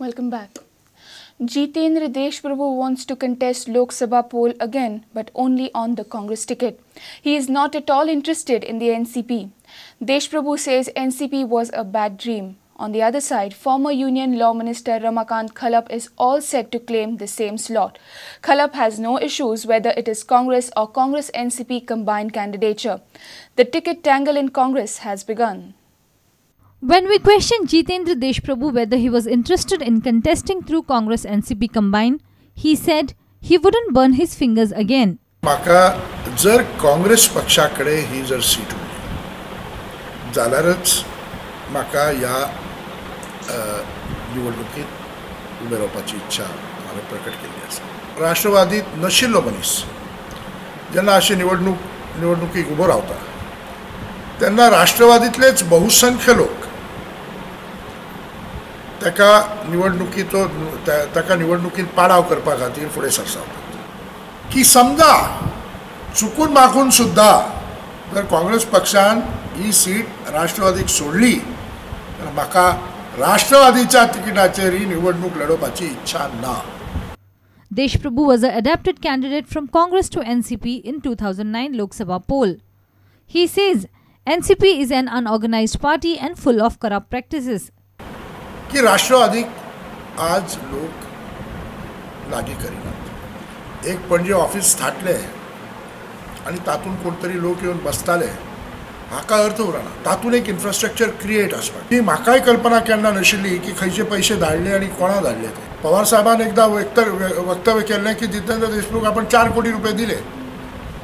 Welcome back. Jitendra Deshprabhu wants to contest Lok Sabha poll again, but only on the Congress ticket. He is not at all interested in the NCP. Deshprabhu says NCP was a bad dream. On the other side, former Union Law Minister Ramakant Khalap is all set to claim the same slot. Khalap has no issues whether it is Congress or Congress NCP combined candidature. The ticket tangle in Congress has begun. When we questioned Jitendra Deshprabhu whether he was interested in contesting through Congress NCP combined, he said he wouldn't burn his fingers again. म्हाका जर काँग्रेस पक्षाकडे ही जर seat उरली जाल्यारच म्हाका ह्या निवडणुकीत उबे रावपाची इच्छा हांवें प्रकट केल्ली आसा. राष्ट्रवादीत नशिल्लो मनीस जेन्ना अशी निवडणुकीक उबो रावता तेन्ना राष्ट्रवादीतलेच बहुसंख्य लोक ताका निवडणुकीत पाडाव करपा खातीर फुडें सरसावतात की समजा चुकून मागून सुद्धा जर काँग्रेस पक्षान ही सीट राष्ट्रवादीक सोडली तर म्हाका राष्ट्रवादीच्या तिकिटाचेर ही निवडणूक लडोवपाची इच्छा ना. Deshprabhu was an adapted candidate from Congress to NCP in 2009 Lok Sabha poll. He says NCP is an unorganized party and full of corrupt practices. की राष्ट्रवादीक आज लोक लागी करिनात. एक पणजे ऑफिस थाटले आनी तातून कोण तरी लोक येवन बसताले हाका अर्थ उरना. तातून एक इन्फ्रास्ट्रक्चर क्रिएट आसपाक ही म्हाकाय कल्पना केन्ना नाशिल्ली की खंयचे पयशे धाडले आनी कोणा धाडले ते. पवार साहेबान एकदा वक्तव्य केल्लें की जितेंद्र देशमुख आपण 4 कोटी रुपये दिले.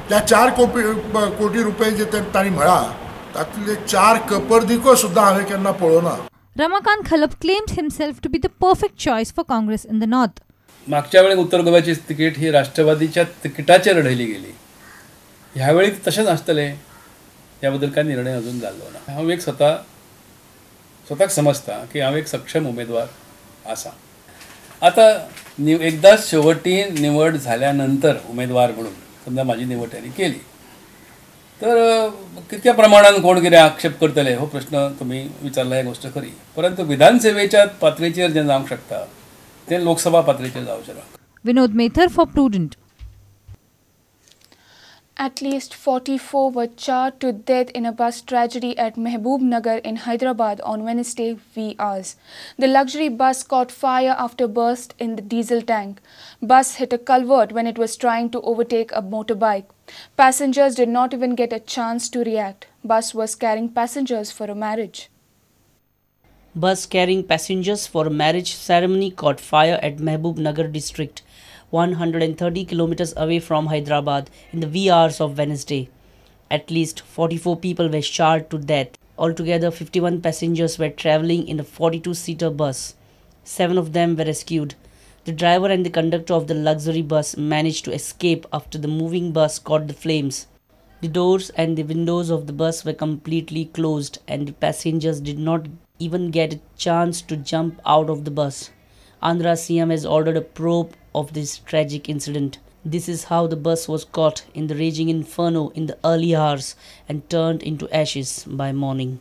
त्या 4 कोटी रुपये जे तांणी म्हळा तातूंतले 4 कपर्दिको सुद्धा हांवें केन्ना पळोवना. Ramakant Khalap claimed himself to be the perfect choice for Congress in the north. मागच्या वेळी उत्तर गोव्याची तिकीट ही राष्ट्रवादीच्या तिकिटाचेर लढयली गेली. ह्यावेळी तशेंच आसतलें याबद्दल काय निर्णय अजून जाल्लो ना. हांव एक स्वताक समजता की हांव एक सक्षम उमेदवार आसा. आता एकदाच शेवटी निवड झाल्यानंतर उमेदवार म्हणून समजा माझी निवड त्यांनी केली तर कितक्या प्रमाणात कोण कितें आक्षेप करतले हो प्रश्न तुम्ही विचारला, एक गोष्ट खरी. परंतु विधानसभेच्या पातळीचेर जे जावंक शकता ते लोकसभा पातळीचेर जावचें ना. Vinod Mehtar for Prudent. At least 44 were charred to death in a bus tragedy at Mehboob Nagar in Hyderabad on Wednesday hours. The luxury bus caught fire after burst in the diesel tank. Bus hit a culvert when it was trying to overtake a motorbike. Passengers did not even get a chance to react. Bus was carrying passengers for a marriage. Bus carrying passengers for a marriage ceremony caught fire at Mehboob Nagar district, 130 kilometers away from Hyderabad in the wee hours of Wednesday. At least 44 people were charred to death. Altogether, 51 passengers were travelling in a 42-seater bus. 7 of them were rescued. The driver and the conductor of the luxury bus managed to escape after the moving bus caught the flames. The doors and the windows of the bus were completely closed and the passengers did not even get a chance to jump out of the bus. Andhra CM has ordered a probe of this tragic incident. This is how the bus was caught in the raging inferno in the early hours and turned into ashes by morning.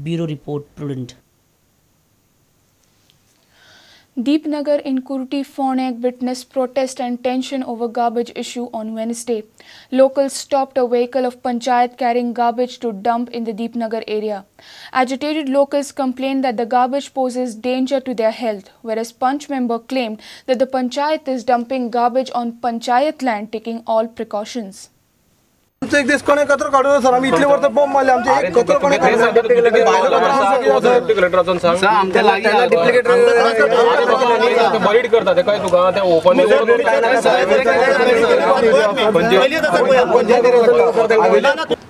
Bureau Report, Prudent. Deepnagar in Kuruti Fornaik witnessed protest and tension over garbage issue on Wednesday. Locals stopped a vehicle of Panchayat carrying garbage to dump in the Deepnagar area. Agitated locals complained that the garbage poses danger to their health, whereas Panch member claimed that the Panchayat is dumping garbage on Panchayat land, taking all precautions. एक दिस कोणे कचरो काढून sir आम्ही इतले वर्ष bomb मारले आमचे एक कचरो कोणे डिप्लिकेटराचोन सांग आमच्या लागीं डिप्लिकेटर बरीड करता ते काय तुका ते ओपन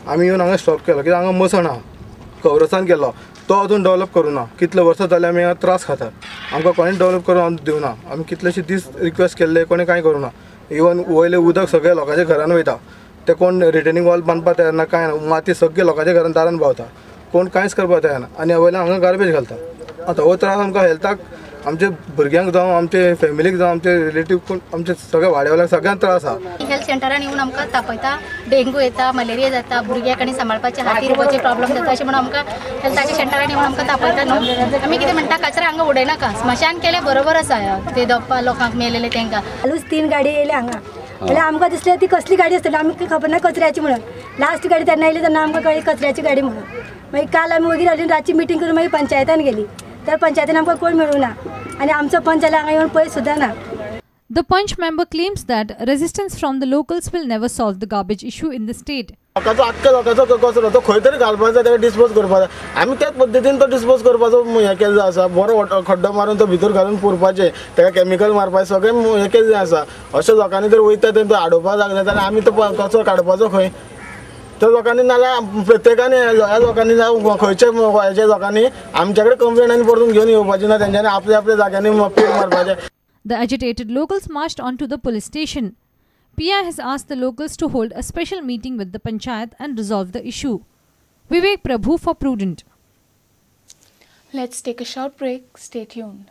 आम्ही येऊन हांगा स्टॉप केलो की हांगा मसण आहा कवरसान केलो तो अजून डेव्हलप करूना. कितले वर्सां जाले आमी त्रास खातात. आमकां कोणें डेव्हलप करून दिवना. आमी कितलेशे दीस रिक्वेस्ट केल्ले कोणें कांय करूना. इवन वयले उदक सगळे लोकांच्या घरान वयता. ते कोण रिटर्निंग वॉल बांदपा तयार ना, काय ना. माती सगळे लोकांच्या घरान दारान भावता. कोण कांयच करपा तयार ना आनी वयल्यान हांगा गार्बेज घालता. आतां हो त्रास आमकां हेल्थाक आमचे भुरग्यांक जावं आमचे फॅमिलीक जावं आमचे रिलेटीव कोण आमचे सगळे वाड्यावयल्यांक सगळ्यांक त्रास आहा. हेल्थ सेंटरान येवन आमकां तापयता, डेंगू येता, मलेरिया जाता, भुरग्यांक आनी सांबाळपाचे हातीर वचे प्रॉब्लेम जाता अशें म्हणून आमकां हेल्थाच्या पेंटारांनी येवन आमकां तापयता न्हू आमी कितें म्हणटा कचरो हांगा उडयनाका स्मशान केलें बरोबरच आसा ते दोप्पा लोकांक मेलेले तांकां हालूच 3 गाडी येयले हांगा म्हणजे आमकां दिसलें ती कसली गाडी आसतली आमकां खबर ना कचऱ्याची म्हणून लास्ट गाडी तेन्ना येयली तेन्ना आमकां कळ्ळी कचऱ्याची गाडी म्हणून मागीर काल आमी वगीर हाडून रातची मिटींग करून मागीर पंचायतान गेली तर पंचायतीन आमकां कोण मेळूंक ना आनी आमचो पंच जाल्यार हांगा येवन पळय सुद्दां ना. The Punch member claims that resistance from the locals will never solve the garbage issue in the state. लोकांचो आख्ख्या लोकांचो कचरो तो खंय तरी घालपाचो ताका डिस्पोज करपाचो आमी त्याच पद्दतीन तो डिस्पोज करपाचो हें केल्लो आसा बरो खड्डो मारून तो भितर घालून पुरपाचें ताका केमिकल मारपाचें सगळें हें केल्लें आसा अशें लोकांनी जर वयता तें हाडोवपाक लागलें जाल्यार आमी तो कचरो काडपाचो खंय त्या लोकांनी नाल्यार प्रत्येकानी ह्या लोकांनी जावं खंयच्या हेच्या लोकांनी आमचे कडेन कंप्लेन आनी परतून घेवन येवपाची ना तेंच्यांनी आपल्या आपल्या जाग्यांनी पीट मारपाचें. The agitated locals marched on to the police station. PI has asked the locals to hold a special meeting with the panchayat and resolve the issue. Vivek Prabhu for Prudent. Let's take a short break. Stay tuned.